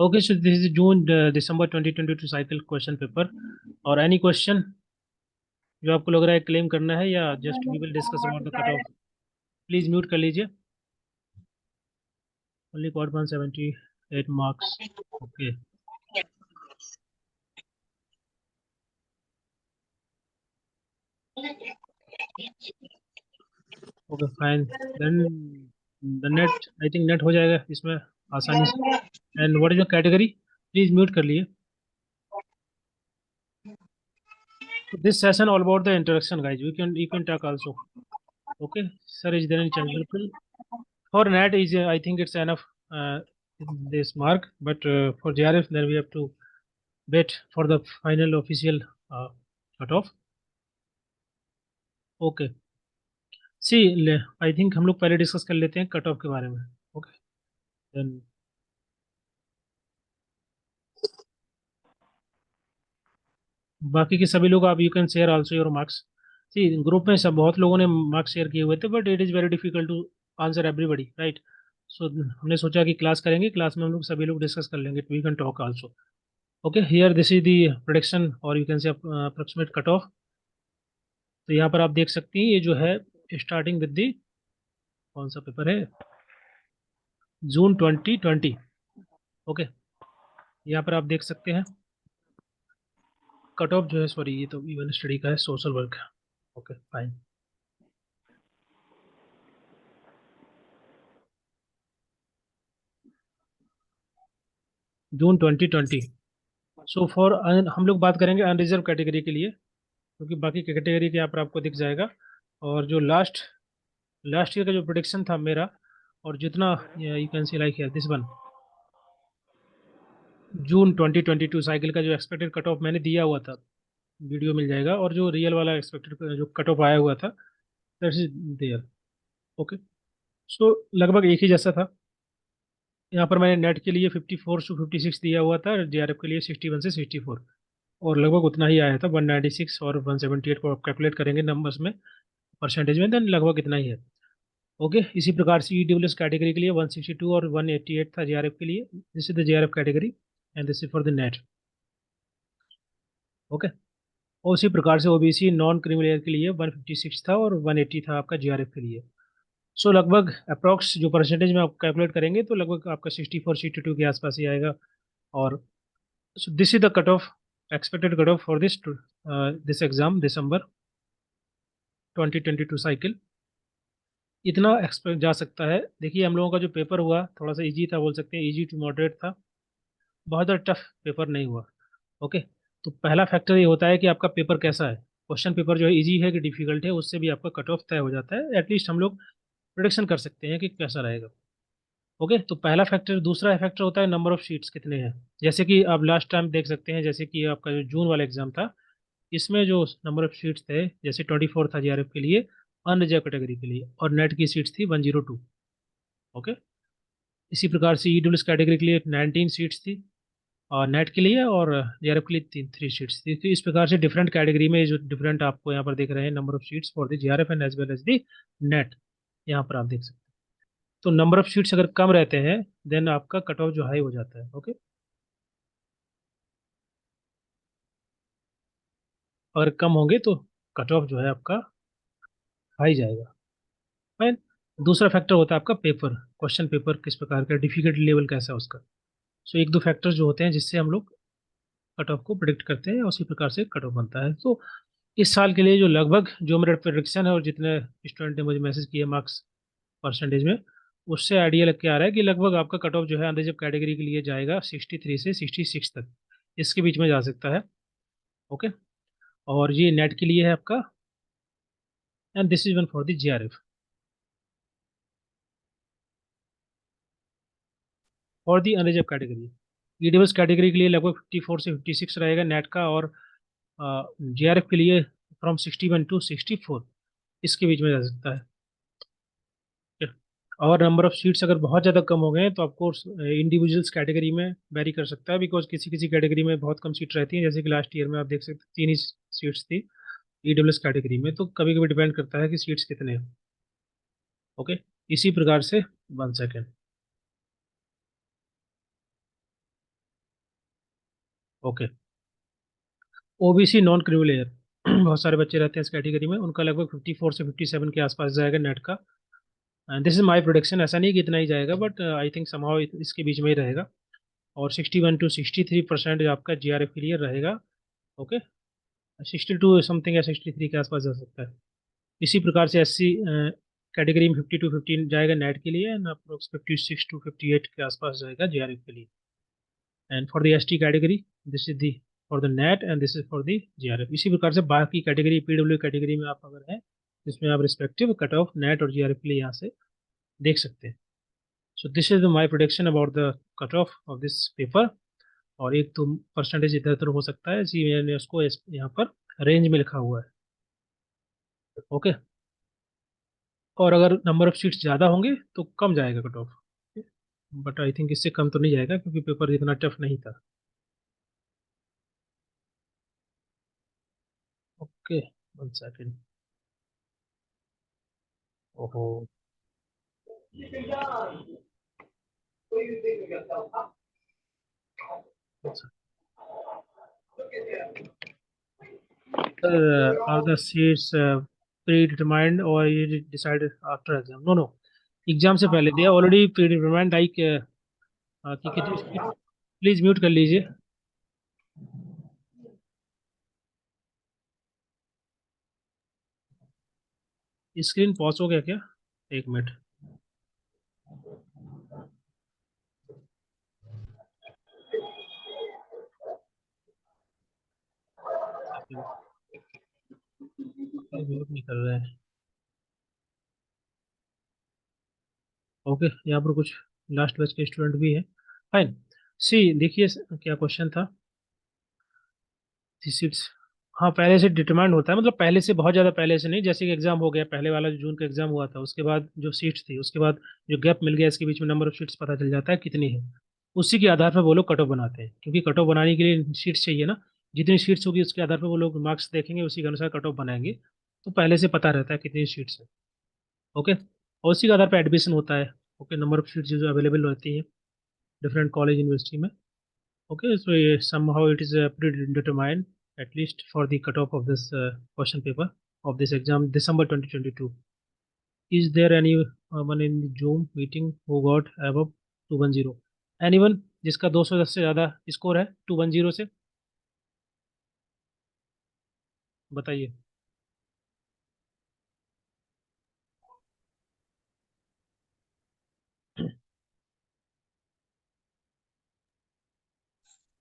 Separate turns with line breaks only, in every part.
Okay, so this is June December 2022 cycle question paper. और any question जो आपको लग रहा है क्लेम करना है, या just we will discuss about the cut off. Please mute कर लीजिए। Only got 178 marks. Okay. Okay fine. Then the NET, I think NET हो जाएगा इसमें आसानी से। And what is the category? Please mute कर लिए। This session all about the introduction guys, you can talk also. Okay sir, is there any chance? बिल्कुल। For NAT is I think it's enough this mark, but for JRF then we have to wait for the final official uh, cutoff. Okay. See, I think हम लोग पहले discuss कर लेते हैं cut off के बारे में। ओके देन बाकी के सभी लोग, आप you can share also your marks. See group में सब बहुत लोगों ने मार्क्स शेयर किए हुए थे, but it is very difficult to answer everybody, right? So हमने सोचा कि क्लास करेंगे, क्लास में हम लोग सभी लोग डिस्कस कर लेंगे, we can talk also. Okay, here this is the prediction और you can say approximate cut off. तो यहाँ पर आप देख सकती हैं, ये जो है स्टार्टिंग विद दी, कौन सा पेपर है, जून 2020। ओके, यहाँ पर आप देख सकते हैं कट ऑफ जो है, सॉरी ये तो इवन स्टडी का है, social work. Okay fine. June 2020। So for हम लोग बात करेंगे अनरिजर्व कैटेगरी के लिए, क्योंकि बाकी कैटेगरी के यहाँ पर आपको दिख जाएगा। और जो लास्ट लास्ट ईयर का जो प्रोडिक्शन था मेरा, और जितना यू कैन सी लाइक है दिस वन, जून 2022 साइकिल का जो एक्सपेक्टेड कट ऑफ मैंने दिया हुआ था, वीडियो मिल जाएगा, और जो रियल वाला एक्सपेक्टेड जो कट ऑफ आया हुआ था, दैट्स इज देयर। ओके, सो लगभग एक ही जैसा था। यहाँ पर मैंने नेट के लिए 54 to 56 दिया हुआ था, JRF के लिए 61 से 64, और लगभग उतना ही आया था, 196 और 178 को आप कैलकुलेट करेंगे नंबर्स में, परसेंटेज में, देन लगभग इतना ही है। ओके, इसी प्रकार से EWS कैटेगरी के लिए 162 और 188 था JRF के लिए। This is the JRF category and this is for the net. Okay, और उसी प्रकार से OBC नॉन क्रीमिलेयर के लिए 156 था और 180 था आपका JRF के लिए। सो लगभग अप्रॉक्स जो परसेंटेज में आप कैलकुलेट करेंगे, तो लगभग आपका 64 62 के आसपास ही आएगा। और so this is the cutoff, expected cutoff for this exam December 2022 cycle. इतना एक्सपेक्ट जा सकता है। देखिए हम लोगों का जो पेपर हुआ थोड़ा सा इजी था, बोल सकते हैं इजी टू मॉडरेट था, बहुत ज़्यादा टफ पेपर नहीं हुआ। ओके, तो पहला फैक्टर ये होता है कि आपका पेपर कैसा है। क्वेश्चन पेपर जो है इजी है कि डिफिकल्ट है, उससे भी आपका कट ऑफ तय हो जाता है, एटलीस्ट हम लोग प्रोडिक्शन कर सकते हैं कि कैसा रहेगा। ओके, तो पहला फैक्टर। दूसरा फैक्टर होता है नंबर ऑफ शीट्स कितने हैं। जैसे कि आप लास्ट टाइम देख सकते हैं, जैसे कि आपका जो जून वाला एग्जाम था, इसमें जो नंबर ऑफ सीट्स थे, जैसे 24 था JRF के लिए अनरिजर्व कैटेगरी के लिए, और नेट की सीट्स थी 102। ओके, इसी प्रकार से EWS कैटेगरी के लिए 19 सीट्स थी, और नेट के लिए और JRF के लिए 3 सीट्स थी। तो इस प्रकार से डिफरेंट कैटेगरी में जो डिफरेंट आपको यहाँ पर देख रहे हैं number of seats for the JRF and as well as the NET, यहाँ पर आप देख सकते हैं। तो नंबर ऑफ सीट्स अगर कम रहते हैं, देन आपका कट ऑफ जो हाई हो जाता है। ओके, अगर कम होंगे तो कट ऑफ जो है आपका हाई जाएगा। फाइन। दूसरा फैक्टर होता है आपका पेपर, क्वेश्चन पेपर किस प्रकार का, डिफिकल्टी लेवल कैसा है उसका। सो एक दो फैक्टर्स जो होते हैं जिससे हम लोग कट ऑफ को प्रिडिक्ट करते हैं, उसी प्रकार से कट ऑफ बनता है। तो इस साल के लिए जो लगभग जो मेरा प्रिडिक्शन है, और जितने स्टूडेंट ने मुझे मैसेज किए मार्क्स परसेंटेज में, उससे आइडिया लग के आ रहा है कि लगभग आपका कट ऑफ जो है अंडर जब कैटेगरी के लिए जाएगा 63 से 66 तक, इसके बीच में जा सकता है। ओके, और ये नेट के लिए है आपका, and this is one for the JRF। और दी अनरिजर्व कैटेगरी, EWS कैटेगरी के लिए लगभग 54 से 56 रहेगा नेट का, और JRF के लिए फ्रॉम 61 to 64, इसके बीच में जा सकता है। और नंबर ऑफ सीट्स अगर बहुत ज़्यादा कम हो गए हैं, तो ऑफकोर्स इंडिविजुअल्स कैटेगरी में वेरी कर सकता है, बिकॉज किसी किसी कैटेगरी में बहुत कम सीट रहती हैं, जैसे कि लास्ट ईयर में आप देख सकते हैं 3 ही सीट्स थी EWS कैटेगरी में, तो कभी कभी डिपेंड करता है कि सीट्स कितने हैं। ओके, इसी प्रकार से 1 second. Okay. OBC non creamy layer बहुत सारे बच्चे रहते हैं इस कैटेगरी में, उनका लगभग 54 से 57 के आसपास जाएगा नेट का। And this is my prediction, ऐसा नहीं कि इतना ही जाएगा, बट आई थिंक समहाउ इसके बीच में ही रहेगा। और 61 to 63% आपका जीआरएफ क्लियर रहेगा। ओके। 62 समथिंग या 63 के आसपास जा सकता है। इसी प्रकार से एससी कैटेगरी में 50 to 15 जाएगा नेट के लिए, एंड अप्रोक्स 56 to 58 के आसपास जाएगा जीआरएफ के लिए। And for the ST category this is the for the net and this is for the GRF. इसी प्रकार से बाकी कैटेगरी पीडब्ल्यू कैटेगरी में आप अगर हैं, जिसमें आप रिस्पेक्टिव कट ऑफ नेट और जीआरएफ के लिए यहाँ से देख सकते हैं। So this is my prediction about the cut of this paper. और एक तो परसेंटेज इधर उधर हो सकता है, इसी मैंने उसको यहाँ पर रेंज में लिखा हुआ है। ओके। और अगर नंबर ऑफ सीट्स ज़्यादा होंगे तो कम जाएगा cut off, but I think इससे कम तो नहीं जाएगा क्योंकि पेपर इतना टफ नहीं था। Okay, one second. ओहो। Are the seats predetermined or you decided after exam? No, no. Exam से पहले दे ऑलरेडी प्रीडिटरमाइंड लाइक कि कितनी सीट। प्लीज म्यूट कर लीजिए। स्क्रीन पॉज हो गया क्या? एक मिनट। म्यूट नहीं कर रहे हैं। ओके, यहाँ पर कुछ लास्ट बैच के स्टूडेंट भी हैं। फाइन। सी देखिए क्या क्वेश्चन था। सीट्स, हाँ पहले से डिटरमाइंड होता है, मतलब पहले से बहुत ज़्यादा पहले से नहीं। जैसे कि एग्जाम हो गया, पहले वाला जो जून का एग्जाम हुआ था उसके बाद जो सीट्स थी, उसके बाद जो गैप मिल गया इसके बीच में नंबर ऑफ सीट्स पता चल जाता है कितनी है। उसी के आधार पर वो लोग कट ऑफ बनाते हैं, क्योंकि कट ऑफ बनाने के लिए सीट्स चाहिए ना। जितनी सीट्स होगी उसके आधार पर वो लोग मार्क्स देखेंगे, उसी के अनुसार कट ऑफ बनाएंगे। तो पहले से पता रहता है कितनी सीट्स है। ओके। और उसी के आधार पर एडमिशन होता है। ओके, नंबर ऑफ सीट्स जो अवेलेबल रहती है डिफरेंट कॉलेज यूनिवर्सिटी में। Okay, so somehow it is predetermined at least for the cutoff of this question paper of this exam December 2022. Is there anyone in the Zoom meeting who got above 210? Anyone जिसका 210 से ज़्यादा score है 210 से? बताइए।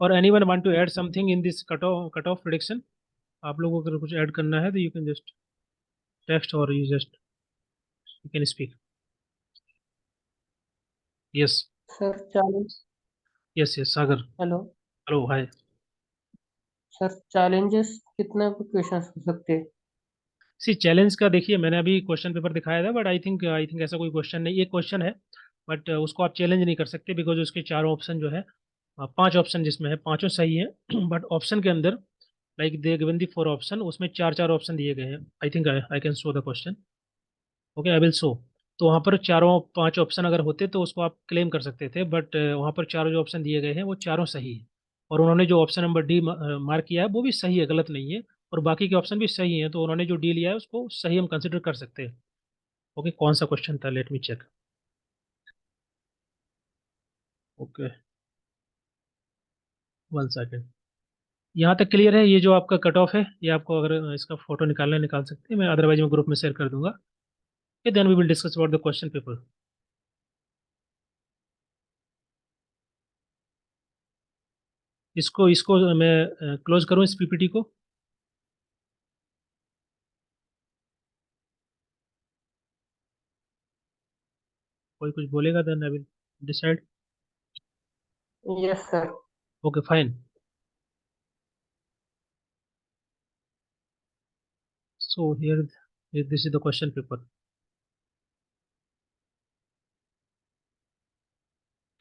और anyone want to add something in this cutoff prediction? आप लोगों को अगर कुछ ऐड करना है तो you can just text or you can speak. Yes,
sir challenge.
yes, Sagar.
Hello
hello, hi.
Sir, challenges कितने क्वेश्चंस हो सकते हैं?
सी चैलेंज का देखिए, मैंने अभी क्वेश्चन पेपर दिखाया था, बट आई थिंक ऐसा कोई क्वेश्चन नहीं, एक क्वेश्चन है। बट उसको आप चैलेंज नहीं कर सकते बिकॉज उसके चारों ऑप्शन जो है, पांच ऑप्शन जिसमें है पांचों सही है बट ऑप्शन के अंदर like they given the four option, उसमें चार चार ऑप्शन दिए गए हैं। I think I can show the question. Okay, I will show. तो वहाँ पर चारों पांच ऑप्शन अगर होते तो उसको आप क्लेम कर सकते थे, बट वहाँ पर चारों जो ऑप्शन दिए गए हैं वो चारों सही है। और उन्होंने जो ऑप्शन नंबर डी मार्क किया है वो भी सही है, गलत नहीं है। और बाकी के ऑप्शन भी सही हैं, तो उन्होंने जो डी लिया है उसको सही हम कंसिडर कर सकते हैं। ओके, कौन सा क्वेश्चन था, let me check. Okay, one second. यहाँ तक क्लियर है? ये जो आपका कट ऑफ है, ये आपको अगर इसका फोटो निकालना है निकाल सकते हैं, मैं अदरवाइज मैं ग्रुप में शेयर कर दूंगा। Then we will discuss about the question paper. इसको इसको मैं क्लोज करूँ इस पीपीटी को? कोई कुछ बोलेगा then I will decide.
Yes sir.
Okay, fine. So here this is the question paper.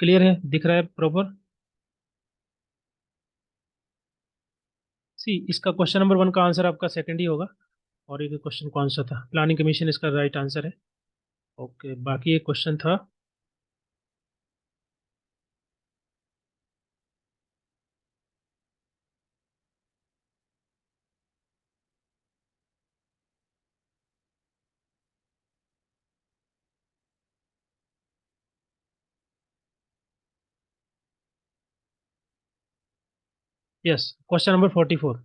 Clear है? दिख रहा है प्रॉपर? सी इसका क्वेश्चन नंबर वन का आंसर आपका सेकंड ही होगा। और एक क्वेश्चन कौन सा था, प्लानिंग कमीशन, इसका राइट आंसर है। ओके, बाकी एक क्वेश्चन था। Yes, question number 44।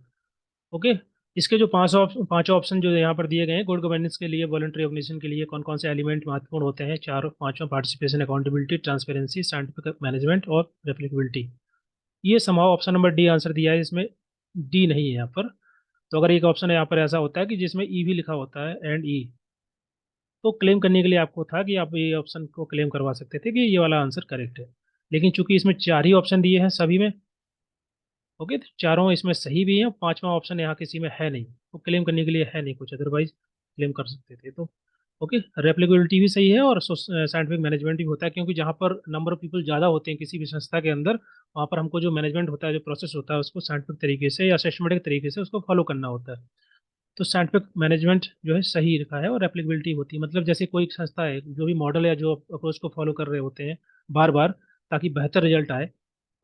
ओके, इसके जो पांचों ऑप्शन जो यहाँ पर दिए गए हैं, गुड गवर्नेंस के लिए, वॉलंटरी ऑर्गेनाइजेशन के लिए कौन कौन से एलिमेंट महत्वपूर्ण होते हैं? चार पांचों: participation, accountability, transparency, scientific management और रेप्लिकेबिलिटी। ये समाव ऑप्शन नंबर डी आंसर दिया है इसमें, डी नहीं है यहाँ पर। तो अगर एक ऑप्शन यहाँ पर ऐसा होता है कि जिसमें ई भी लिखा होता है, एंड ई, तो क्लेम करने के लिए आपको था कि आप ये ऑप्शन को क्लेम करवा सकते थे कि ये वाला आंसर करेक्ट है। लेकिन चूंकि इसमें चार ही ऑप्शन दिए हैं सभी में, ओके, तो चारों इसमें सही भी हैं, पांचवा ऑप्शन यहाँ किसी में है नहीं, तो क्लेम करने के लिए है नहीं कुछ, अदरवाइज क्लेम कर सकते थे। तो ओके, रेप्लिकेबिलिटी भी सही है और साइंटिफिक मैनेजमेंट भी होता है, क्योंकि जहाँ पर नंबर ऑफ पीपल ज़्यादा होते हैं किसी भी संस्था के अंदर, वहाँ पर हमको जो मैनेजमेंट होता है, जो प्रोसेस होता है, उसको साइंटिफिक तरीके से या सिस्टमेटिक तरीके से उसको फॉलो करना होता है। तो साइंटिफिक मैनेजमेंट जो है सही लिखा है, और एप्लीकेबिलिटी होती है, मतलब जैसे कोई संस्था है जो भी मॉडल या जो अप्रोच को फॉलो कर रहे होते हैं बार बार, ताकि बेहतर रिजल्ट आए,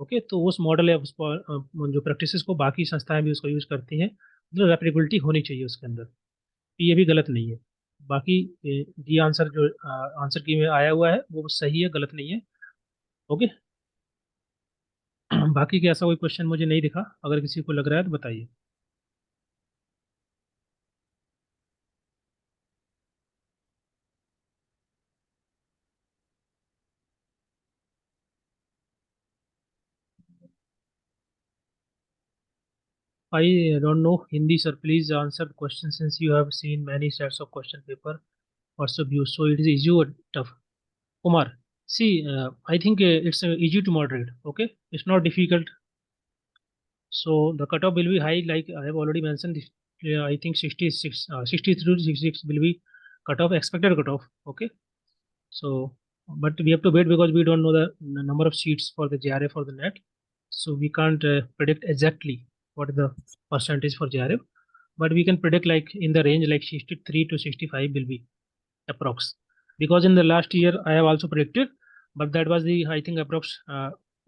ओके, तो उस मॉडल या उस जो प्रैक्टिसेस को बाकी संस्थाएं भी उसको यूज करती हैं, मतलब एप्लीकेबिलिटी होनी चाहिए उसके अंदर। तो ये भी गलत नहीं है। बाकी डी आंसर जो आंसर की में आया हुआ है वो सही है, गलत नहीं है। ओके। बाकी के ऐसा कोई क्वेश्चन मुझे नहीं दिखा, अगर किसी को लग रहा है तो बताइए। I don't know Hindi, sir. Please answer the question since you have seen many sets of question paper. What's your view? So it is easy or tough? Kumar, see, I think it's easy to moderate. Okay, it's not difficult. So the cutoff will be high, like I have already mentioned. I think 66, 63 to 66 will be cutoff, expected cutoff. Okay, so but we have to wait because we don't know the number of seats for the JRF or the net, so we can't predict exactly what is the percentage for JRF, but we can predict like in the range like 63 to 65 will be approx, because in the last year I have also predicted, but that was the, I think, approx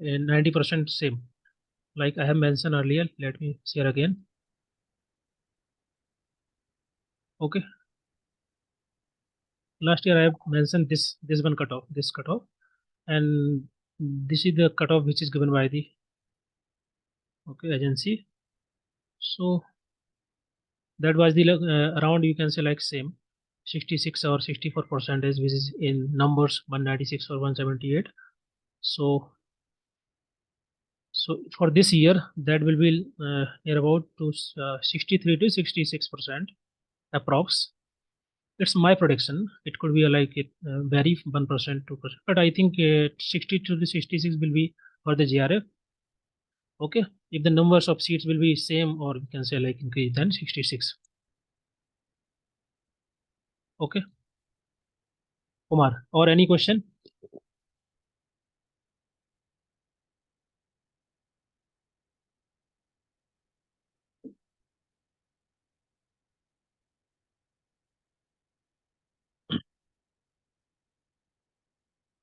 90% same, like I have mentioned earlier. Let me share again. Okay, last year I have mentioned this one cutoff, this cutoff, and this is the cutoff which is given by the, okay, agency. So that was the around, you can say like same 66 or 64 percentage, which is in numbers 196 or 178. So for this year that will be near about to 63 to 66% approx. It's my prediction. It could be like it vary 1%, 2%, but I think 62 to 66 will be for the GRF. Okay, if the numbers of seats will be same, or we can say like increase, then 66. Okay, Kumar, or any question?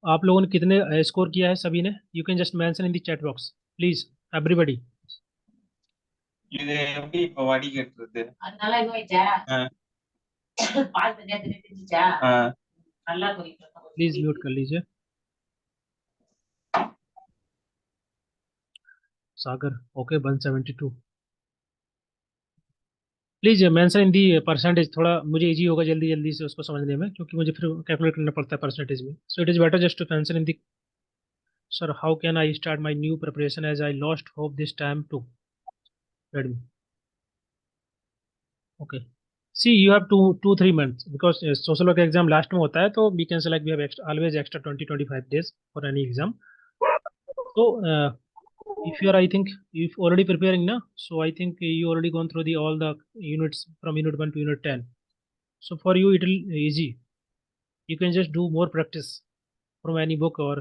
आप लोगों ने कितने score किया है सभी ने? You can just mention in the chat box please, everybody.
இது எப்படி இப்ப வடிகட்டுறது?
அதனால இது வச்சா
ஆ,
பால் தனியா தெரிஞ்சுச்சா
ஆ.
நல்லா கொதிக்கணும்
प्लीज म्यूट कर लीजिए. Sagar, okay, 172. Please mention in the percentage, थोड़ा मुझे इजी होगा जल्दी जल्दी से उसको समझने में, क्योंकि मुझे फिर कैलकुलेट करना पड़ता है परसेंटेज में. So it is better just to mention in the. Sir, how can I start my new preparation as I lost hope this time to redeem? Okay, see you have 2 3 months, because social work exam last में होता है, तो we can say like we have always extra 20 25 days for any exam. So if you are, I think, if already preparing now, so I think you already gone through the all the units from unit 1 to unit 10. So for you it will easy. You can just do more practice from any book, or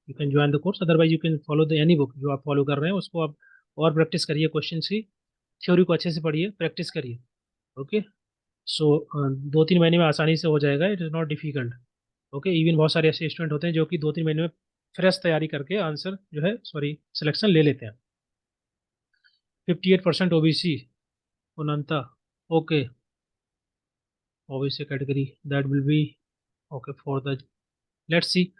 you can join the course. Otherwise you can follow the any book जो आप follow कर रहे हैं उसको आप और practice करिए, questions की थ्योरी को अच्छे से पढ़िए, practice करिए. ओके, सो 2 3 महीने में आसानी से हो जाएगा. It is not difficult. Okay, even बहुत सारे ऐसे स्टूडेंट होते हैं जो कि 2 3 महीने में फ्रेश तैयारी करके आंसर जो है, सॉरी, सिलेक्शन ले लेते हैं. 58% OBC, Unanta. Okay, obviously category that will be okay for the. Let's see.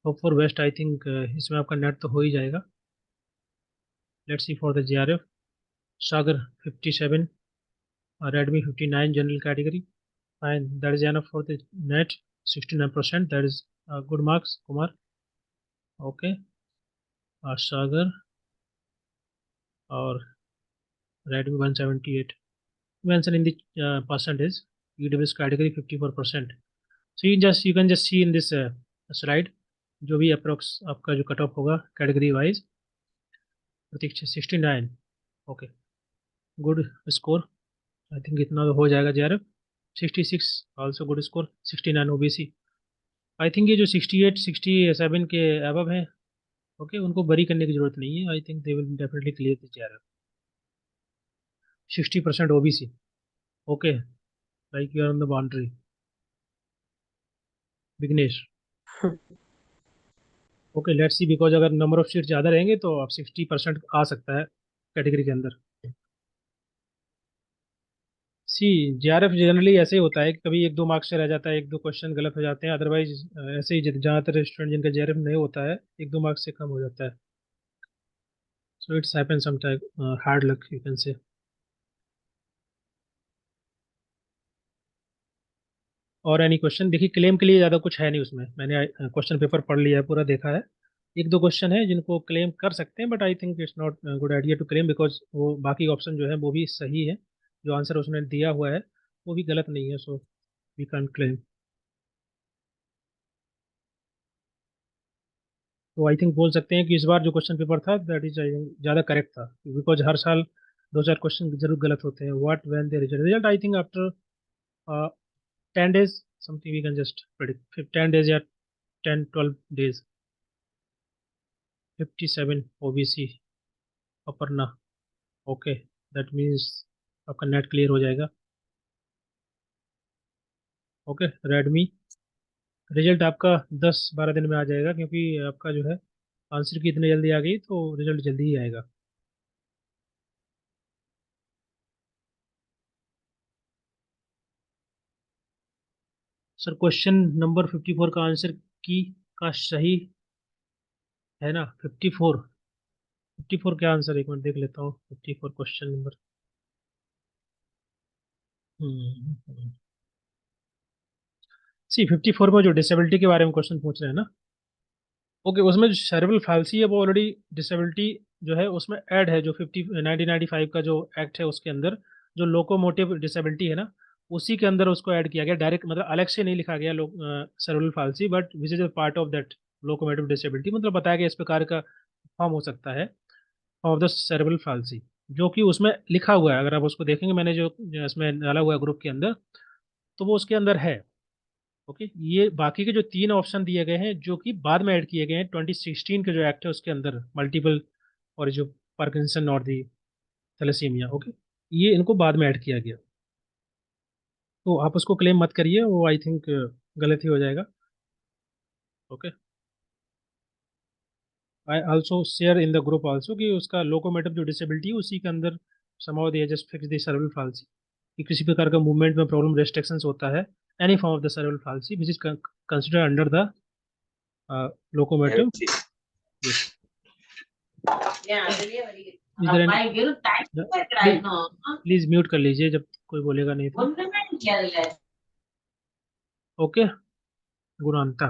Hope for best. I think इसमें आपका नेट तो हो ही जाएगा. Let's see for the JRF. Sagar 57, Redmi 59 general category. Fine, that is enough for the net 69%. That is good marks, Kumar. Okay, Sagar or Redmi 178. Mention in the percentage. UWS category 54%. So you can just see in this slide जो भी approx आपका जो cut off होगा category wise. Pratiksha 69। Okay, good score. I think इतना तो हो जाएगा JRF। 66 also good score. 69 OBC। I think ये जो 68 67 के अबव हैं, ओके, उनको बरी करने की जरूरत नहीं है। I think they will definitely clear the JRF। 60% OBC। Okay, like you are on the boundary. Vignesh. Okay, let's see, because अगर नंबर ऑफ सीट ज़्यादा रहेंगे तो आप 60% आ सकता है कैटेगरी के अंदर। सी JRF जनरली ऐसे ही होता है कि कभी 1-2 मार्क्स से रह जाता है, 1-2 क्वेश्चन गलत हो जाते हैं। अदरवाइज ऐसे ही ज़्यादातर स्टूडेंट जिनका JRF नहीं होता है 1-2 मार्क्स से कम हो जाता है। So it's happen some time, hard luck you can say. और एनी क्वेश्चन? देखिए, क्लेम के लिए ज़्यादा कुछ है नहीं उसमें। मैंने क्वेश्चन पेपर पढ़ लिया है, पूरा देखा है। 1-2 क्वेश्चन है जिनको क्लेम कर सकते हैं, but I think it's not good idea to claim, because वो बाकी ऑप्शन जो है वो भी सही है। जो आंसर उसने दिया हुआ है वो भी गलत नहीं है, सो वी कैन क्लेम। तो आई थिंक बोल सकते हैं कि इस बार जो क्वेश्चन पेपर था दैट इज ज़्यादा करेक्ट था, बिकॉज हर साल 2-4 क्वेश्चन जरूर गलत होते हैं। What when the result, I think after 10 days something we can just predict. 10 days या 10-12 days। 57 OBC Aparna. Okay, that means आपका नेट क्लियर हो जाएगा। ओके, रेडमी रिजल्ट आपका 10-12 दिन में आ जाएगा, क्योंकि आपका जो है आंसर की इतनी जल्दी आ गई तो रिजल्ट जल्दी ही आएगा। सर क्वेश्चन नंबर 54 का आंसर की का सही है ना? 54। 54 क्या आंसर, एक मिनट देख लेता हूँ। 54 क्वेश्चन नंबर। सी 54 में जो डिसेबिलिटी के बारे में क्वेश्चन पूछ रहे हैं ना, ओके, उसमें जो सेरेब्रल पाल्सी है वो ऑलरेडी डिसेबिलिटी जो है उसमें ऐड है। जो 1995 का जो एक्ट है उसके अंदर जो लोकोमोटिव डिसेबिलिटी है ना, उसी के अंदर उसको ऐड किया गया डायरेक्ट, मतलब अलग से नहीं लिखा गया cerebral palsy, but which is a part of that locomotive disability. मतलब बताया गया इस प्रकार का फॉर्म हो सकता है ऑफ द सेरेब्रल पाल्सी, जो कि उसमें लिखा हुआ है। अगर आप उसको देखेंगे, मैंने जो इसमें डाला हुआ है ग्रुप के अंदर, तो वो उसके अंदर है। ओके, ये बाकी के जो 3 ऑप्शन दिए गए हैं जो कि बाद में ऐड किए गए हैं 2016 के जो एक्ट है उसके अंदर, मल्टीपल और जो पार्किंसन और दी थैलेसीमिया, ओके, ये इनको बाद में ऐड किया गया। तो आप उसको क्लेम मत करिए, वो आई थिंक गलत ही हो जाएगा। Okay, I also share in the group also कि उसका लोकोमोटिव जो डिसेबिलिटी है उसी के अंदर somehow they just fix the cerebral palsy, कि किसी प्रकार का मूवमेंट में प्रॉब्लम रेस्ट्रिक्शंस होता है, any form of the cerebral palsy which is consider under the locomotive. Yes.
Yeah, delivery.
Is there any?
My bill time
Please,
no.
Please mute कर लीजिए जब कोई बोलेगा नहीं तो।
ஒண்ணுமே இல்ல.
Okay, Gunanta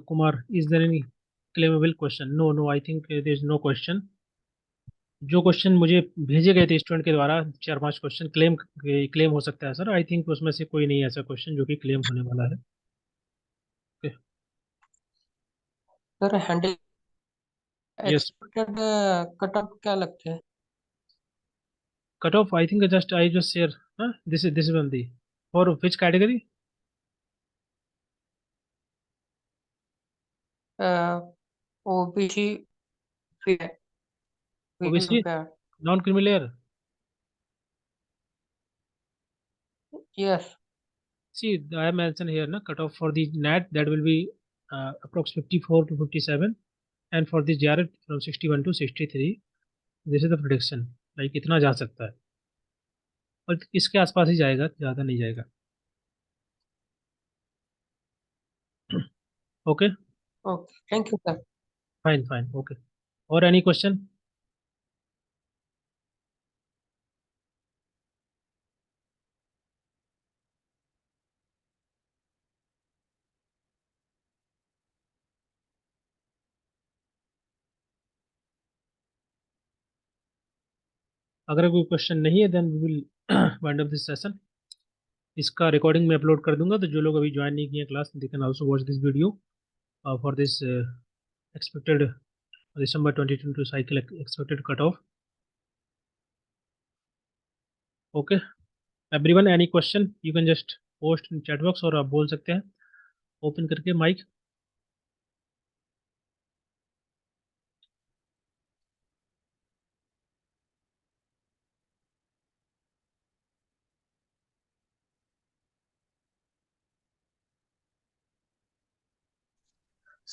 Kumar, is there any claimable question? No no, I think there is no question. जो क्वेश्चन मुझे भेजे गए थे स्टूडेंट के द्वारा 4-5 क्वेश्चन क्लेम हो सकता है सर। आई थिंक उसमें से कोई नहीं है ऐसा क्वेश्चन जो कि क्लेम होने वाला है। Okay,
sir handle
yes,
expected cut off क्या लगते हैं?
Cut off I think just I just share. This is one the for which category?
OBC
OBC
impaired.
Non creamy layer.
Yes.
See, I mentioned here, na, cutoff for the NAT that will be approx 54 to 57, and for the JRF from 61 to 63. This is the prediction. Like इतना जा सकता है, और इसके आसपास ही जाएगा, ज़्यादा नहीं जाएगा। Okay,
Okay. Thank you, sir.
Fine fine okay. और एनी क्वेश्चन? अगर कोई क्वेश्चन नहीं है then we will wind up this session. इसका रिकॉर्डिंग मैं अपलोड कर दूंगा, तो जो लोग अभी ज्वाइन नहीं किए class they can also watch this video for this expected December 2022 cycle expected cutoff. Okay, everyone, any question you can just post in chat box और आप बोल सकते हैं ओपन करके mic.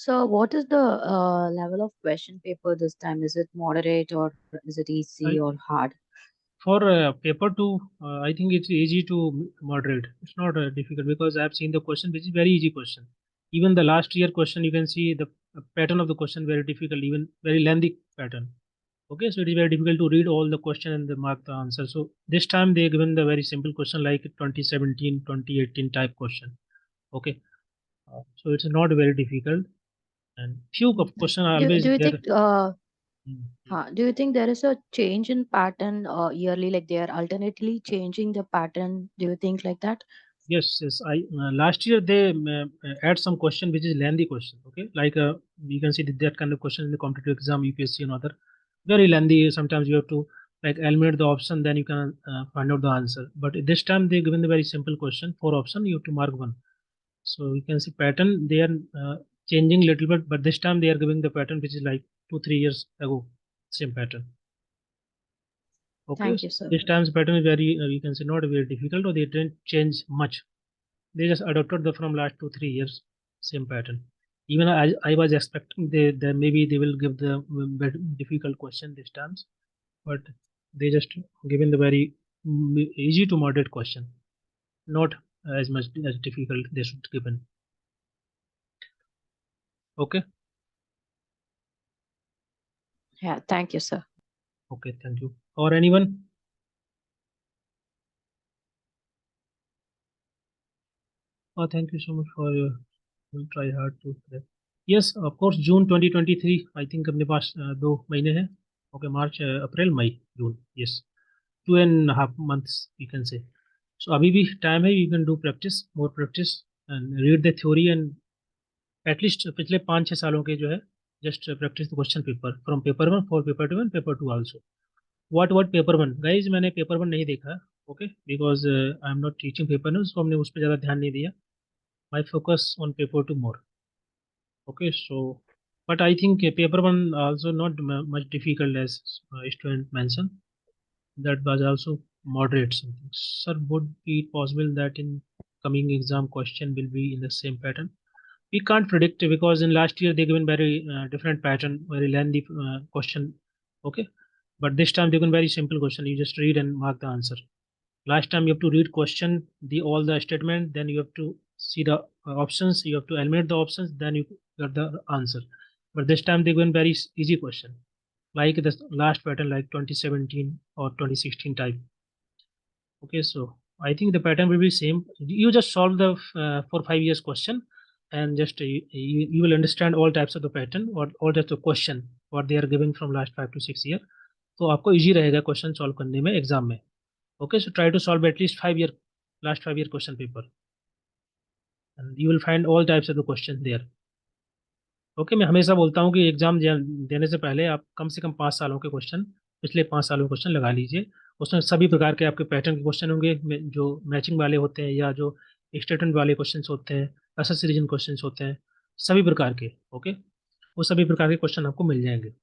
So, what is the level of question paper this time? Is it moderate or is it easy or hard?
For paper 2, I think it's easy to moderate. It's not difficult because I have seen the question, which is very easy question. Even the last year question, you can see the pattern of the question very difficult, even very lengthy pattern. Okay, so it is very difficult to read all the question and the mark the answer. So this time they given the very simple question like 2017, 2018 type question. Okay, so it's not very difficult, and few of question are
Do,
always
do you
there.
think
Mm.
do you think there is a change in pattern yearly, like they are alternately changing the pattern? Do you think like that?
Yes, yes. I last year they add some question which is lengthy question. Okay, like you can see that kind of question in the competitive exam, UPSC and other, very lengthy. Sometimes you have to like eliminate the option, then you can find out the answer. But this time they given the very simple question, 4 option, you have to mark one. So you can see pattern they are changing little bit, but this time they are giving the pattern which is like 2-3 years ago, same pattern. Okay,
Thank
so
you, sir.
this time's pattern is very you can say not very difficult, or they didn't change much. They just adopted the from last 2-3 years same pattern. Even I was expecting they maybe they will give the difficult question this times, but they just given the very easy to moderate question, not as much as difficult they should given. Okay.
Yeah, thank you, sir.
Okay, thank you. Or anyone? Oh, thank you so much for your will try hard to correct. Yes, of course, June 2023, I think अपने पास 2 महीने हैं. Okay, March, April, May, June. Yes, 2.5 months you can say. So अभी भी time है, you can do practice, more practice and read the theory and at least पिछले 5-6 सालों के जो है just practice the question paper from paper 1 for paper 2 and paper 2 also. What paper 1 guys, मैंने paper 1 नहीं देखा. Okay, because I am not teaching paper 1, so हमने उस पर ज़्यादा ध्यान नहीं दिया. My focus on paper 2 more. Okay, so but I think paper 1 also not much difficult as student mentioned. That was also moderate something. Sir, would be possible that in coming exam question will be in the same pattern? We can't predict because in last year they given very different pattern, very lengthy question. Okay, but this time they given very simple question. You just read and mark the answer. Last time you have to read question, the all the statement, then you have to see the options. You have to eliminate the options, then you get the answer. But this time they given very easy question, like the last pattern, like 2017 or 2016 type. Okay, so I think the pattern will be same. You just solve the 4-5 years question, and just you will understand all types of the pattern or all types of question what they are giving from last 5 to 6 year. तो आपको easy रहेगा question solve करने में exam में. Okay, so try to solve at least last 5 year question paper, and you will find all types of the question there. Okay, मैं हमेशा बोलता हूँ कि एग्जाम देने से पहले आप कम से कम 5 सालों के क्वेश्चन, पिछले 5 सालों के क्वेश्चन लगा लीजिए. उसमें सभी प्रकार के आपके पैटर्न के क्वेश्चन होंगे, जो मैचिंग वाले होते हैं या जो स्टेटमेंट वाले क्वेश्चन होते हैं, एसएस रीजन क्वेश्चन होते हैं, सभी प्रकार के. ओके, वो सभी प्रकार के क्वेश्चन आपको मिल जाएंगे.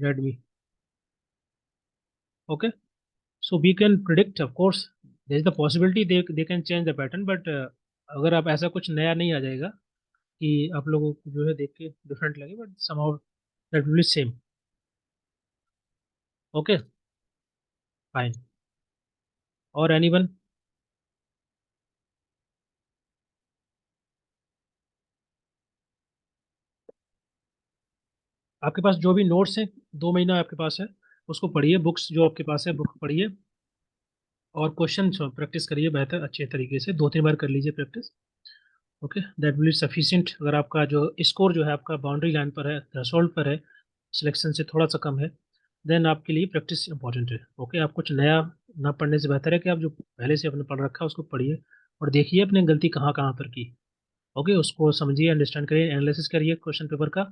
रेडमी. Okay, so we can predict of course there is the possibility they can change the pattern, but अगर आप ऐसा कुछ नया नहीं आ जाएगा कि आप लोगों को जो है देख के डिफरेंट लगे, but somehow that will be same. Okay, fine. और एनीवन? आपके पास जो भी नोट्स हैं 2 महीना आपके पास है, उसको पढ़िए, बुक्स जो आपके पास है बुक पढ़िए, और क्वेश्चन प्रैक्टिस करिए बेहतर अच्छे तरीके से, 2-3 बार कर लीजिए practice. Okay, that will sufficient. अगर आपका जो स्कोर जो है आपका बाउंड्री लाइन पर है, थ्रेशोल्ड पर है, सिलेक्शन से थोड़ा सा कम है, देन आपके लिए प्रैक्टिस इंपॉर्टेंट है। ओके, आप कुछ नया ना पढ़ने से बेहतर है कि आप जो पहले से आपने पढ़ रखा है उसको पढ़िए और देखिए अपने गलती कहाँ कहाँ पर की। ओके, उसको समझिए, अंडरस्टैंड करिए, एनालिसिस करिए क्वेश्चन पेपर का,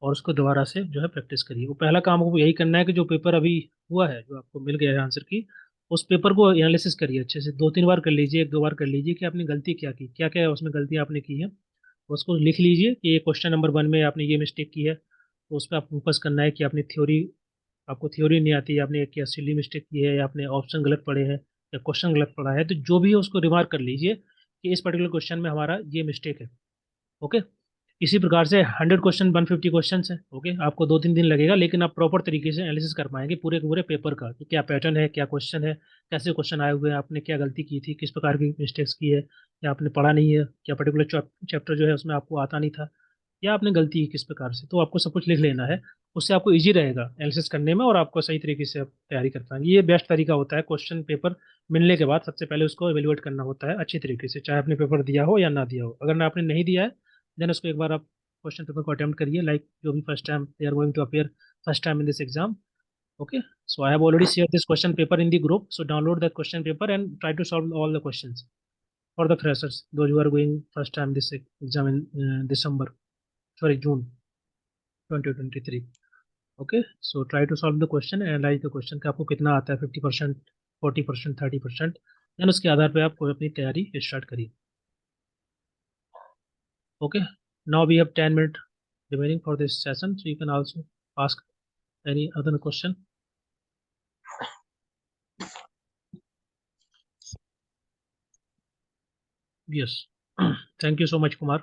और उसको दोबारा से जो है प्रैक्टिस करिए। वो पहला काम आपको यही करना है कि जो पेपर अभी हुआ है, जो आपको मिल गया है आंसर की, उस पेपर को एनालिसिस करिए अच्छे से, 2-3 बार कर लीजिए, 1-2 बार कर लीजिए कि आपने गलती क्या की, क्या क्या उसमें गलती आपने की है, उसको लिख लीजिए कि ये क्वेश्चन नंबर 1 में आपने ये मिस्टेक की है, तो उस पर आप फोकस करना है कि आपने थ्योरी, आपको थ्योरी नहीं आती, आपने क्या सिली मिस्टेक की है, या आपने ऑप्शन गलत पढ़े हैं, या क्वेश्चन गलत पढ़ा है, तो जो भी है उसको रिमार्क कर लीजिए कि इस पर्टिकुलर क्वेश्चन में हमारा ये मिस्टेक है। ओके, इसी प्रकार से 100 क्वेश्चन, 150 क्वेश्चन है। ओके, आपको 2-3 दिन लगेगा, लेकिन आप प्रॉपर तरीके से एनालिसिस कर पाएंगे पूरे के पूरे पेपर का कि क्या पैटर्न है, क्या क्वेश्चन है, कैसे क्वेश्चन आए हुए हैं, आपने क्या गलती की थी, किस प्रकार की मिस्टेक्स की है, या आपने पढ़ा नहीं है, क्या पर्टिकुलर चैप्टर जो है उसमें आपको आता नहीं था, या आपने गलती की किस प्रकार से, तो आपको सब कुछ लिख लेना है। उससे आपको इजी रहेगा एनालिसिस करने में, और आपको सही तरीके से आप तैयारी कर पाएंगे। ये बेस्ट तरीका होता है, क्वेश्चन पेपर मिलने के बाद सबसे पहले उसको एवेल्युएट करना होता है अच्छी तरीके से, चाहे आपने पेपर दिया हो या ना दिया हो। अगर आपने नहीं दिया है, देन उसको एक बार आप क्वेश्चन पेपर को अटेम्प्ट करिए, लाइक जो भी first time they are going to appear first time in this exam. Okay, so I have already shared this question paper in the group, so download the question paper and try to solve all the questions for the freshers, those who are going first time this exam in June 2023. Okay, so try to solve the question, analyze the question कि आपको कितना आता है, 50%, 40%, 30%, then उसके आधार पे आप कोई अपनी तैयारी स्टार्ट करिए। Okay, now we have 10 minutes remaining for this session, so you can also ask any other question. Yes, thank you so much, Kumar.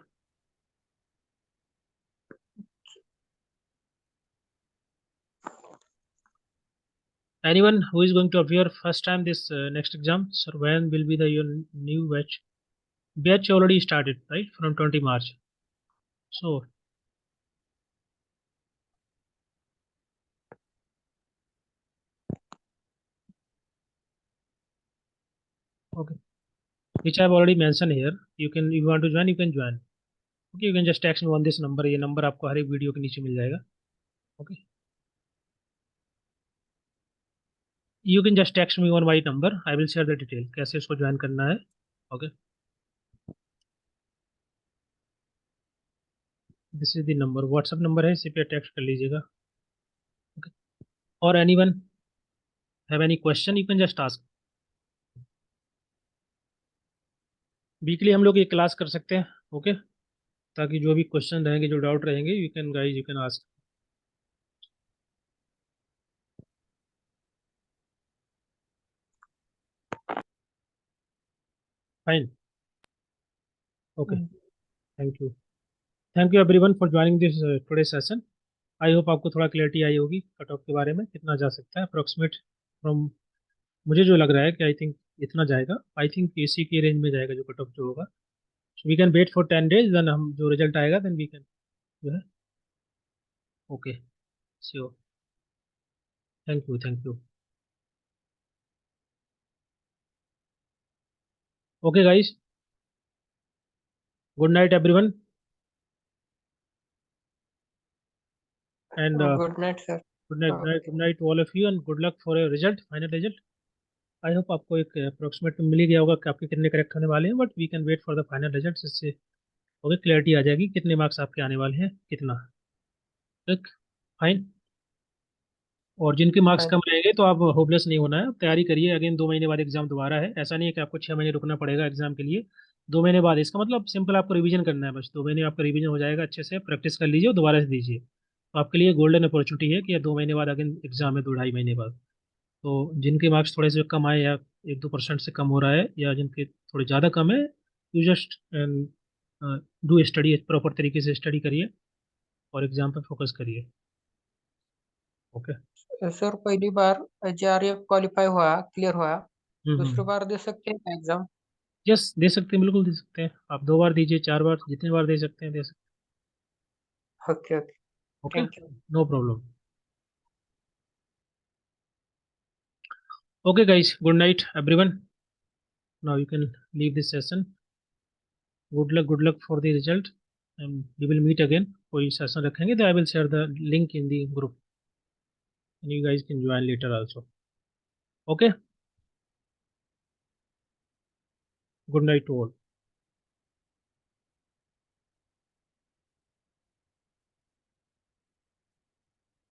Anyone who is going to appear first time this next exam, sir, when will be the your new batch? Batch already started, right, from 20 March. So, okay, which I have already mentioned here. You can, if you want to join, you can join. Okay, you can just text me on this number. ये number आपको हर एक video के नीचे मिल जाएगा. Okay, you can just text me on my number. I will share the detail. कैसे इसको join करना है. Okay, this is the number. WhatsApp number है, इसी पे text कर लीजिएगा. Okay, or anyone have any question, you can just ask. Weekly हम लोग ये क्लास कर सकते हैं. ओके, ताकि जो भी क्वेश्चन रहेंगे, जो डाउट रहेंगे, you can guys, you can ask. Fine. Okay, thank you everyone for joining this today session. I hope आपको थोड़ा क्लियरिटी आई होगी कट ऑफ के बारे में, कितना जा सकता है अप्रोक्सीमेट फ्रॉम, मुझे जो लग रहा है कि आई थिंक इतना जाएगा. आई थिंक इसी के रेंज में जाएगा जो कट ऑफ जो होगा. We can wait for 10 days, then हम जो रिजल्ट आएगा देन वी कैन जो है. Okay, sure. Thank you, thank you. Okay guys, good night everyone, and
Good night, sir.
good night, good night to all of you, and good luck for your result, final result. I hope आपको एक approximate मिल ही गया होगा कि आपके कितने correct होने वाले हैं, but we can wait for the final result. इससे ओके क्लियरिटी आ जाएगी कितने मार्क्स आपके आने वाले हैं, कितना. ठीक, फाइन. और जिनके मार्क्स
Fine.
कम रहेंगे तो आप होपलेस नहीं होना है, तैयारी करिए. अगेन 2 महीने बाद एग्जाम दोबारा है, ऐसा नहीं है कि आपको 6 महीने रुकना पड़ेगा एग्जाम के लिए. 2 महीने बाद, इसका मतलब सिंपल आपको रिवीजन करना है बस. 2 महीने आपका रिवीजन हो जाएगा, अच्छे से प्रैक्टिस कर लीजिए और दोबारा से दीजिए. तो आपके लिए गोल्डन अपॉर्चुनिटी है कि 2 महीने बाद अगेन एग्जाम है, 2-2.5 महीने बाद. तो जिनके मार्क्स थोड़े से कम आए, या 1-2% से कम हो रहा है, या जिनके थोड़े ज़्यादा कम है, you just do study, proper तरीके से स्टडी करिए और एग्जाम पर फोकस करिए. ओके.
सर पहली बार JRF क्वालिफाई हुआ, क्लियर हुआ, दूसरी
हम्म.
बार दे सकते हैं एग्जाम?
यस, दे सकते हैं, बिल्कुल दे सकते हैं. आप 2 बार दीजिए, 4 बार, जितने बार दे सकते हैं दे सकते
ओके ओके.
हैं. Okay,
Thank you.
no problem. Okay, guys, good night, everyone. Now you can leave this session. Good luck for the result, and we will meet again. कोई session रखेंगे तो I will share the link in the group, and you guys can join later also. Okay. Good night to all.